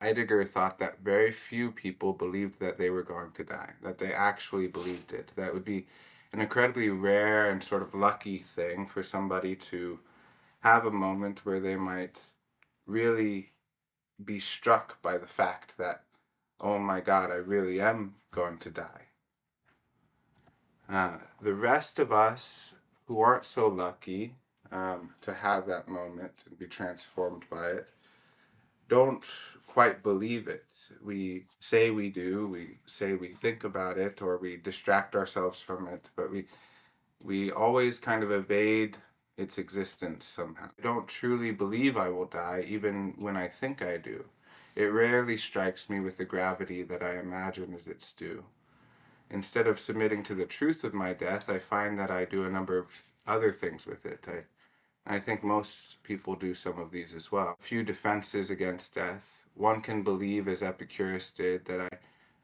Heidegger thought that very few people believed that they were going to die, that they actually believed it. That would be an incredibly rare and sort of lucky thing for somebody to have a moment where they might really be struck by the fact that, oh my God, I really am going to die. The rest of us who aren't so lucky to have that moment and be transformed by it don't quite believe it. We say we do, we say we think about it, or we distract ourselves from it, but we always kind of evade its existence somehow. I don't truly believe I will die, even when I think I do. It rarely strikes me with the gravity that I imagine is its due. Instead of submitting to the truth of my death, I find that I do a number of other things with it. I think most people do some of these as well. A few defenses against death. One can believe, as Epicurus did, that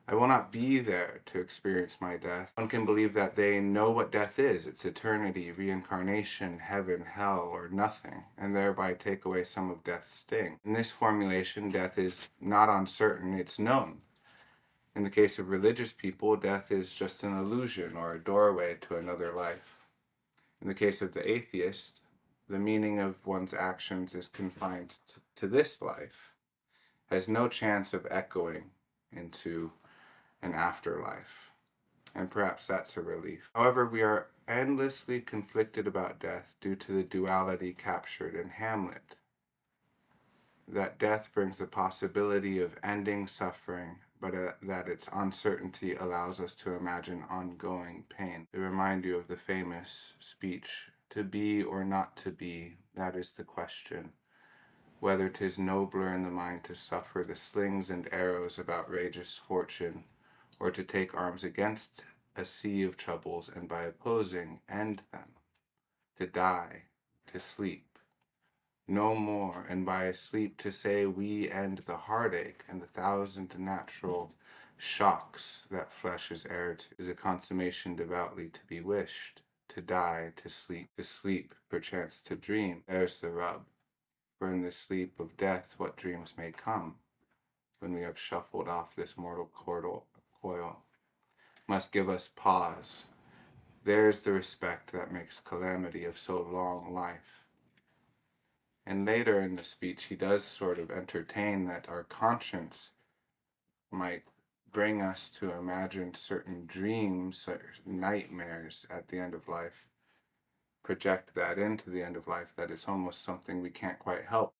I will not be there to experience my death. One can believe that they know what death is. It's eternity, reincarnation, heaven, hell, or nothing, and thereby take away some of death's sting. In this formulation, death is not uncertain, it's known. In the case of religious people, death is just an illusion or a doorway to another life. In the case of the atheist, the meaning of one's actions is confined to this life, has no chance of echoing into an afterlife. And perhaps that's a relief. However, we are endlessly conflicted about death due to the duality captured in Hamlet. That death brings the possibility of ending suffering, but that its uncertainty allows us to imagine ongoing pain. To remind you of the famous speech, to be or not to be, that is the question. Whether 'tis nobler in the mind to suffer the slings and arrows of outrageous fortune, or to take arms against a sea of troubles and by opposing end them, to die, to sleep. No more, and by sleep to say we end the heartache and the thousand natural shocks that flesh is heir to, is a consummation devoutly to be wished. To die, to sleep, perchance to dream. There's the rub. For in the sleep of death what dreams may come, when we have shuffled off this mortal coil, must give us pause. There's the respect that makes calamity of so long life. And later in the speech, he does sort of entertain that our conscience might bring us to imagine certain dreams or nightmares at the end of life, project that into the end of life, that it's almost something we can't quite help.